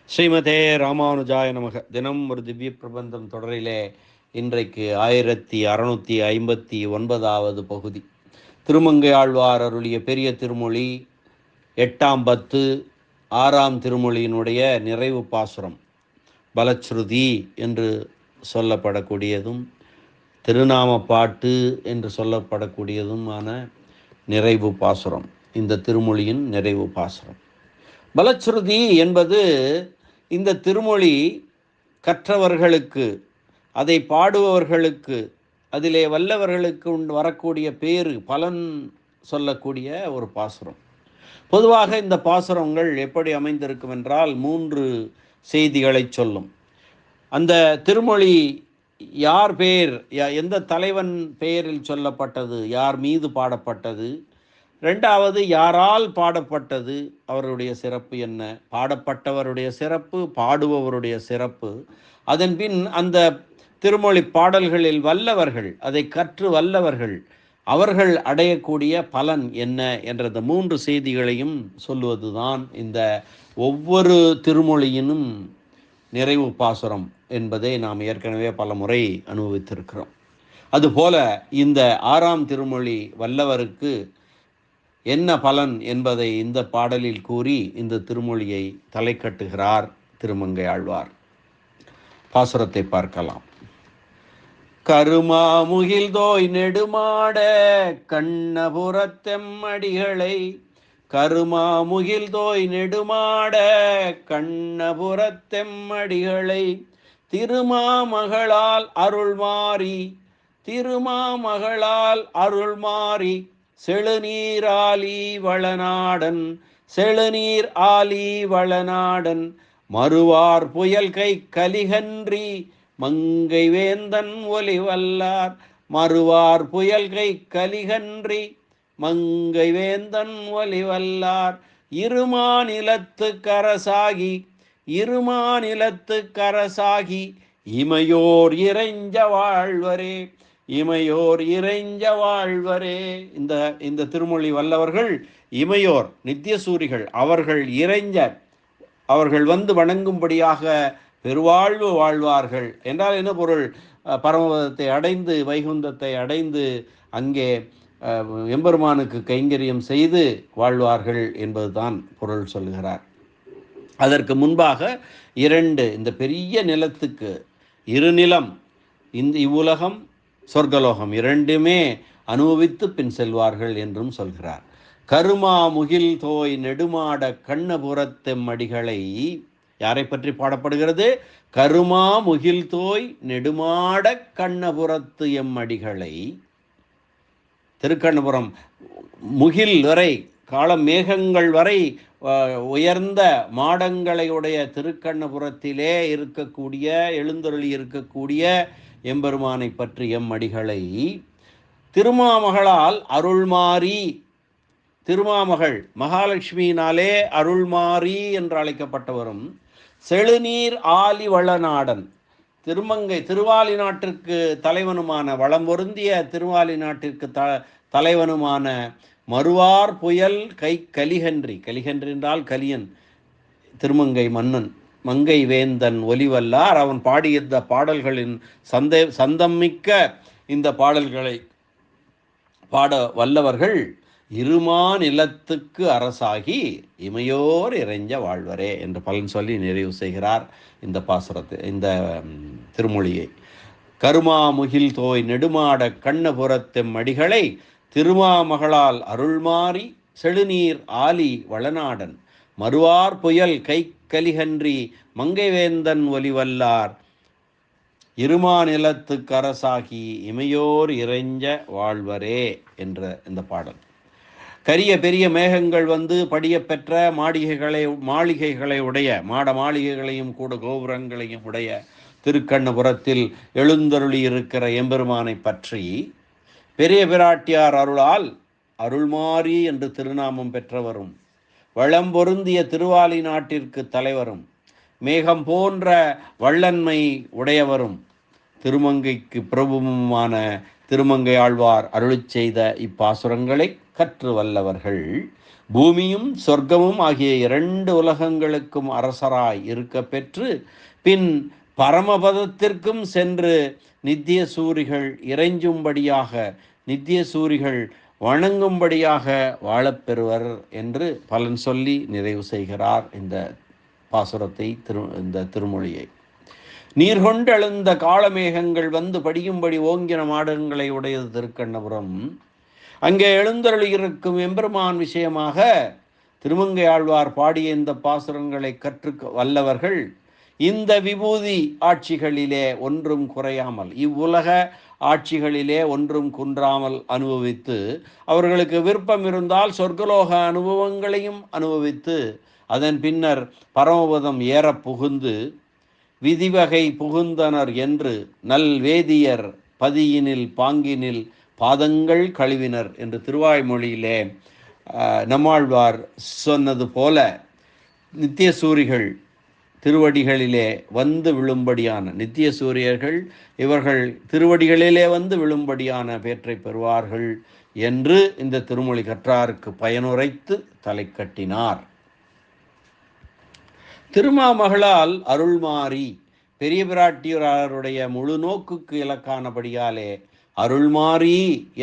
ஸ்ரீமதே ராமானுஜாய நமக. தினம் ஒரு திவ்ய பிரபந்தம் தொடரிலே இன்றைக்கு 1659வது பகுதி. திருமங்கை ஆழ்வார் அருளிய பெரிய திருமொழி 8ஆம் பத்து 6ஆம் திருமொழியினுடைய நிறைவு பாசுரம். பலச்ருதி என்று சொல்லப்படக்கூடியதும் திருநாம பாட்டு என்று சொல்லப்படக்கூடியதுமான நிறைவு பாசுரம். இந்த திருமொழியின் நிறைவு பாசுரம். பலச்ருதி என்பது இந்த திருமொழி கற்றவர்களுக்கு, அதை பாடுபவர்களுக்கு, அதிலே வல்லவர்களுக்கு வரக்கூடிய பேரு பலன் சொல்லக்கூடிய ஒரு பாசுரம். பொதுவாக இந்த பாசுரங்கள் எப்படி அமைந்திருக்கும் என்றால் 3 செய்திகளை சொல்லும். அந்த திருமொழி யார் பெயர், எந்த தலைவன் பெயரில் சொல்லப்பட்டது, யார் மீது பாடப்பட்டது, 2வது யாரால் பாடப்பட்டது, அவருடைய சிறப்பு என்ன, பாடப்பட்டவருடைய சிறப்பு, பாடுபவருடைய சிறப்பு, அதன் பின் அந்த திருமொழி பாடல்களில் வல்லவர்கள், அதை கற்று வல்லவர்கள், அவர்கள் அடையக்கூடிய பலன் என்ன என்ற 3 செய்திகளையும் சொல்லுவதுதான் இந்த ஒவ்வொரு திருமொழியினும் நிறைவு பாசுரம் என்பதை நாம் ஏற்கனவே பல முறை அனுபவித்திருக்கிறோம். அதுபோல இந்த 6ஆம் திருமொழி வல்லவருக்கு என்ன பலன் என்பதை இந்த பாடலில் கூறி இந்த திருமொழியை தலை கட்டுகிறார் திருமங்கை ஆழ்வார். பாசுரத்தை பார்க்கலாம். கருமாமுகில் தோய் நெடுமாட கண்ணபுரத்தெம்மடிகளை, கருமாமுகில் தோய் நெடுமாட கண்ணபுரத்தெம்மடிகளை, திருமாமகளால் அருள்மாறி, திருமாமகளால் அருள்மாறி, செழுநீர் ஆலி வளநாடன், செழுநீர் ஆலி வளநாடன், மறுவார் புயல் கை கலிகன்றி மங்கை வேந்தன் ஒலிவல்லார், மறுவார் புயல் கை கலிகன்றி மங்கை வேந்தன் ஒலிவல்லார், இருமாநிலத்து கரசாகி, இருமாநிலத்து கரசாகி, இமையோர் இறைஞ்ச வாழ்வரே, இமையோர் இறைஞ்ச வாழ்வரே. இந்த திருமொழி வல்லவர்கள் இமையோர், நித்தியசூரிகள், அவர்கள் இறைஞ்ச, அவர்கள் வந்து வணங்கும்படியாக பெருவாழ்வு வாழ்வார்கள் என்றால் என்ன பொருள்? பரமபதத்தை அடைந்து, வைகுந்தத்தை அடைந்து, அங்கே எம்பெருமானுக்கு கைங்கரியம் செய்து வாழ்வார்கள் என்பதுதான் பொருள் சொல்லுகிறார். அதற்கு முன்பாக 2 இந்த பெரிய நிலத்துக்கு, இருநிலம், இந்த இவ்வுலகம் சொர்க்கலோகம், 2மே அனுபவித்து பின் செல்வார்கள் என்றும் சொல்கிறார். கருமா முகில் தோய் நெடுமாட கண்ணபுரத்தெம்மடிகளை, யாரை பற்றி பாடப்படுகிறது? கருமா முகில் தோய் நெடுமாட கண்ணபுரத்து எம்மடிகளை. திருக்கண்ணபுரம் முகில் வரை, கால மேகங்கள் வரை உயர்ந்த மாடங்களையுடைய திருக்கண்ணபுரத்திலே இருக்கக்கூடிய, எழுந்தருளி இருக்கக்கூடிய எம்பெருமானை பற்றி எம்மடிகளை, திருமாமகளால் அருள்மாறி, திருமாமகள் மகாலட்சுமியினாலே அருள்மாறி என்று அழைக்கப்பட்டவரும், செழுநீர் ஆலி வளநாடன், திருமங்கை திருவாலி நாட்டிற்கு தலைவனுமான, வளம் பொருந்திய திருவாலி நாட்டிற்கு தலைவனுமான, மறுவார் புயல் கை கலிகன்றி, கலிகன்றி என்றால் கலியன், திருமங்கை மன்னன், மங்கை வேந்தன் ஒலிவல்லார், அவன் பாடிய இந்த பாடல்களின் சந்தமிக்க இந்த பாடல்களை பாட வல்லவர்கள் இருமா நிலத்துக்கு அரசாகி இமையோர் இறைஞ்ச வாழ்வரே என்று பலன் சொல்லி நிறைவு செய்கிறார் இந்த பாசுரத்தை, இந்த திருமொழியை. கருமா முகில் தோய் நெடுமாட கண்ணபுரத்தெம்மடிகளை, திருமாமகளால் அருள்மாறி, செழுநீர் ஆலி வளநாடன், மறுவார் புயல் கை கலிகன்றி மங்கைவேந்தன் ஒலிவல்லார், இருமாநிலத்து கரசாகி இமையோர் இறைஞ்ச வாழ்வரே என்ற இந்த பாடல். கரிய பெரிய மேகங்கள் வந்து படிய பெற்ற மாளிகைகளை உடைய, மாட மாளிகைகளையும் கூட கோபுரங்களையும் உடைய திருக்கண்ணபுரத்தில் எழுந்தருளி இருக்கிற எம்பெருமானை பற்றி பெரிய பிராட்டியார் அருளால் அருள்மாறி என்று திருநாமம் பெற்றவரும், வளம் பொருந்திய திருவாலி நாட்டிற்கு தலைவரும், மேகம் போன்ற வள்ளன்மை உடையவரும், திருமங்கைக்கு பிரபுவுமான திருமங்கை ஆழ்வார் அருளிச் செய்த இப்பாசுரங்களை கற்று வல்லவர்கள் பூமியும் சொர்க்கமும் ஆகிய 2 உலகங்களுக்கும் அரசராய் இருக்க பெற்று பின் பரமபதத்திற்கும் சென்று நித்திய சூரிகள் இறைஞ்சும்படியாக நித்திய சூரிகள் வணங்கும்படியாக வாழப்பெறுவர் என்று பலன் சொல்லி நிறைவு செய்கிறார் இந்த பாசுரத்தை இந்த திருமொழியை. நீர்கொண்டெழுந்த காளமேகங்கள் வந்து படியும்படி ஓங்கின மாடங்களை உடையது திருக்கண்ணபுரம். அங்கே எழுந்தருளியிருக்கும் எம்பெருமான் விஷயமாக திருமங்கை ஆழ்வார் பாடிய இந்த பாசுரங்களை கற்று வல்லவர்கள் இந்த விபூதி ஆட்சிகளிலே ஒன்றும் குறையாமல் இவ்வுலக ஆட்சிகளிலே ஒன்றும் குன்றாமல் அனுபவித்து அவர்களுக்கு விருப்பம் இருந்தால் சொர்க்கலோக அனுபவங்களையும் அனுபவித்து அதன் பின்னர் பரமபதம் ஏற புகுந்து விதிவகை புகுந்தனர் என்று நல் வேதியர் பதியினில் பாங்கினில் பாதங்கள் கழுவினர் என்று திருவாய்மொழியிலே நம்மாழ்வார் சொன்னது போல நித்திய சூரிகள் திருவடிகளிலே வந்து விழும்படியான நித்திய சூரியர்கள் இவர்கள் திருவடிகளிலே வந்து விழும்படியான பேற்றை பெறுவார்கள் என்று இந்த திருமொழி கற்றாருக்கு பயனுரைத்து தலை கட்டினார். திருமாமகளால் அருள்மாறி பெரிய பிராட்டியாருடைய முழு நோக்குக்கு இலக்கானபடியாலே அருள்மாறி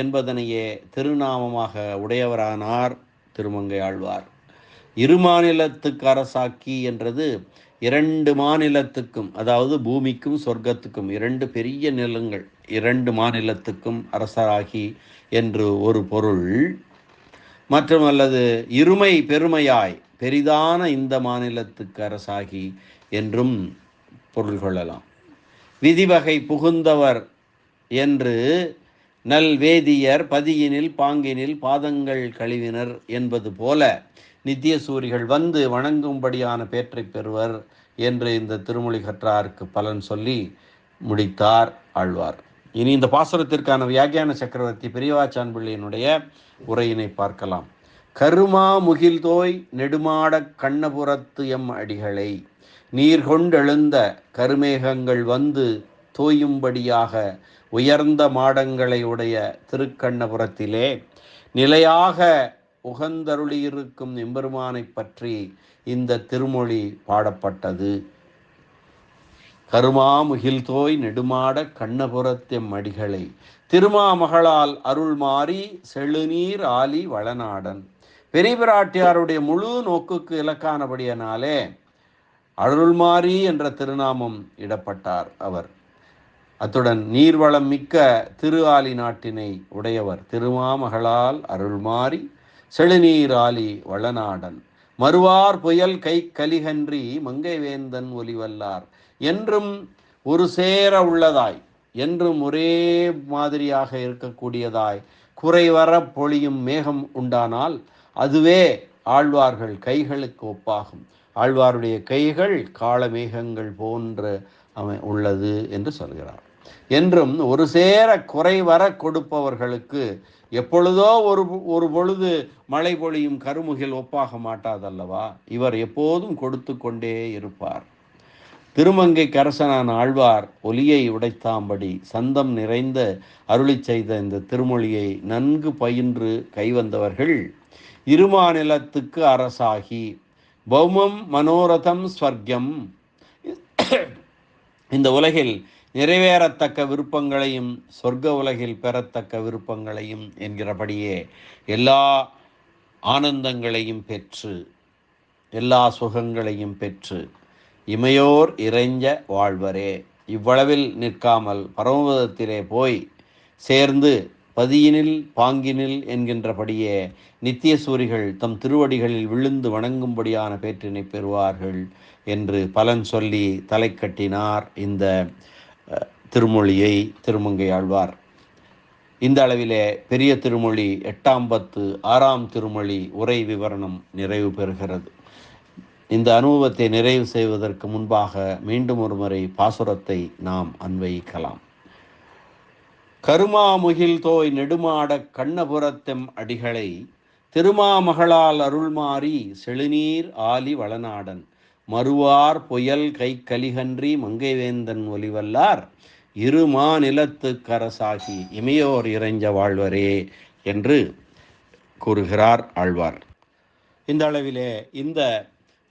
என்பதனையே திருநாமமாக உடையவரானார் திருமங்கை ஆழ்வார். இருமாநிலத்துக்கு அரசாக்கி என்றது 2 மாநிலத்துக்கும், அதாவது பூமிக்கும் சொர்க்கத்துக்கும் 2 பெரிய நிலங்கள் 2 மாநிலத்துக்கும் அரசராகி என்று ஒரு பொருள். மற்றும் அல்லது இருமை பெருமையாய் பெரிதான இந்த மாநிலத்துக்கு அரசாகி என்றும் பொருள் கொள்ளலாம். விதிவகை புகுந்தவர் என்று நல் வேதியர் பதியினில் பாங்கினில் பாதங்கள் கழுவினர் என்பது போல நித்திய சூரிகள் வந்து வணங்கும்படியான பேற்றை பெறுவர் என்று இந்த திருமொழி கற்றாருக்கு பலன் சொல்லி முடித்தார் ஆழ்வார். இனி இந்த பாசுரத்திற்கான வியாக்கியான சக்கரவர்த்தி பெரியவாச்சான் பிள்ளையினுடைய உரையினை பார்க்கலாம். கருமா முகில் தோய் நெடுமாட கண்ணபுரத்து எம் அடிகளை நீர் கொண்டெழுந்த கருமேகங்கள் வந்து தோயும்படியாக உயர்ந்த மாடங்களை உடைய திருக்கண்ணபுரத்திலே நிலையாக உகந்தருளியிருக்கும் எம்பெருமானை பற்றி இந்த திருமொழி பாடப்பட்டது. கருமாமுகில் தோய் நெடுமாட கண்ணபுரத்தெம் அடிகளை திருமாமகளால் அருள்மாறி செழுநீர் ஆலி வளநாடன். பெரிய பிராட்டியாருடைய முழு நோக்குக்கு இலக்கானபடியினாலே அருள்மாறி என்ற திருநாமம் இடப்பட்டார் அவர். அத்துடன் நீர்வளம் மிக்க திரு ஆலி நாட்டினை உடையவர். திருமாமகளால் அருள்மாறி செழுநீர் ஆலி வளநாடன் மறுவார் புயல் கை கலிகன்றி மங்கை வேந்தன் ஒலிவல்லார். என்றும் ஒரு சேர உள்ளதாய் என்றும் ஒரே மாதிரியாக இருக்கக்கூடியதாய் குறைவர பொழியும் மேகம் உண்டானால் அதுவே ஆழ்வார்கள் கைகளுக்கு ஒப்பாகும். ஆழ்வாருடைய கைகள் காளமேகங்கள் போன்று உள்ளது என்று சொல்கிறார். என்றும் ஒரு சேர குறைவர கொடுப்பவர்களுக்கு எப்பொழுதோ ஒரு பொழுது மழை பொழியும் கருமுகில் ஒப்பாக மாட்டாதல்லவா? இவர் எப்போதும் கொடுத்து கொண்டே இருப்பார். திருமங்கை கரசனான ஆழ்வார் ஒலியை உடைத்தாம்படி சந்தம் நிறைந்த அருளி செய்த இந்த திருமொழியை நன்கு பயின்று கைவந்தவர்கள் இருமாநிலத்துக்கு அரசாகி பௌமம் மனோரதம் ஸ்வர்க்கம் இந்த உலகில் நிறைவேறத்தக்க விருப்பங்களையும் சொர்க்க உலகில் பெறத்தக்க விருப்பங்களையும் என்கிறபடியே எல்லா ஆனந்தங்களையும் பெற்று எல்லா சுகங்களையும் பெற்று இமையோர் இறைஞ்ச வாழ்வரே. இவ்வளவில் நிற்காமல் பரமபதத்திலே போய் சேர்ந்து பதியினில் பாங்கினில் என்கின்றபடியே நித்திய சூரிகள் தம் திருவடிகளில் விழுந்து வணங்கும்படியான பேற்றினை பெறுவார்கள் என்று பலன் சொல்லி தலை கட்டினார் இந்த திருமொழியை திருமங்கை ஆழ்வார். இந்த அளவிலே பெரிய திருமொழி 8ஆம் பத்து 6ஆம் திருமொழி உரை விவரணம் நிறைவு பெறுகிறது. இந்த அனுபவத்தை நிறைவு செய்வதற்கு முன்பாக மீண்டும் ஒரு முறை பாசுரத்தை நாம் அன்வயிக்கலாம். கருமாமுகில் தோய் நெடுமாட கண்ணபுரத்தெம் அடிகளை திருமாமகளால் அருள்மாறி செழுநீர் ஆலி வளநாடன் மறுவார் புயல் கை கலிகன்றி மங்கைவேந்தன் ஒலிவல்லார் இருமா நிலத்து கரசாகி இமையோர் இறைஞ்ச வாழ்வரே என்று கூறுகிறார் ஆழ்வார். இந்த அளவிலே இந்த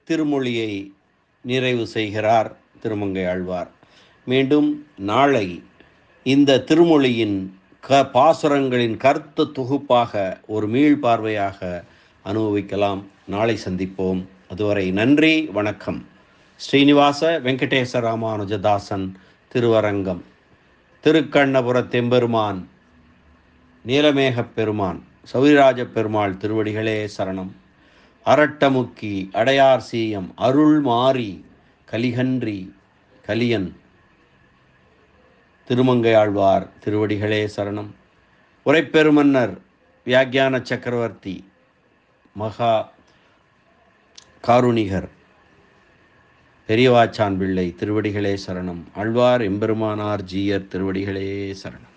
திருமொழியை நிறைவு செய்கிறார் திருமங்கை ஆழ்வார். மீண்டும் நாளை இந்த திருமொழியின் பாசுரங்களின் கருத்து தொகுப்பாக ஒரு மீள்பார்வையாக அனுபவிக்கலாம். நாளை சந்திப்போம். அதுவரை நன்றி, வணக்கம். ஸ்ரீனிவாச வெங்கடேச ராமானுஜதாசன் திருவரங்கம். திருக்கண்ணபுரத் தெம்பெருமான் நீலமேகப் பெருமான் சௌரிராஜ பெருமாள் திருவடிகளே சரணம். அரட்டமுக்கி அடையார் சீயம் அருள் மாறி கலிகன்றி கலியன் திருமங்கையாழ்வார் திருவடிகளே சரணம். உரைப்பெருமன்னர் வியாக்கியான சக்கரவர்த்தி மகா காருணிகர் பெரியவாச்சான் பிள்ளை திருவடிகளே சரணம். ஆழ்வார் எம்பெருமானார் ஜீயர் திருவடிகளே சரணம்.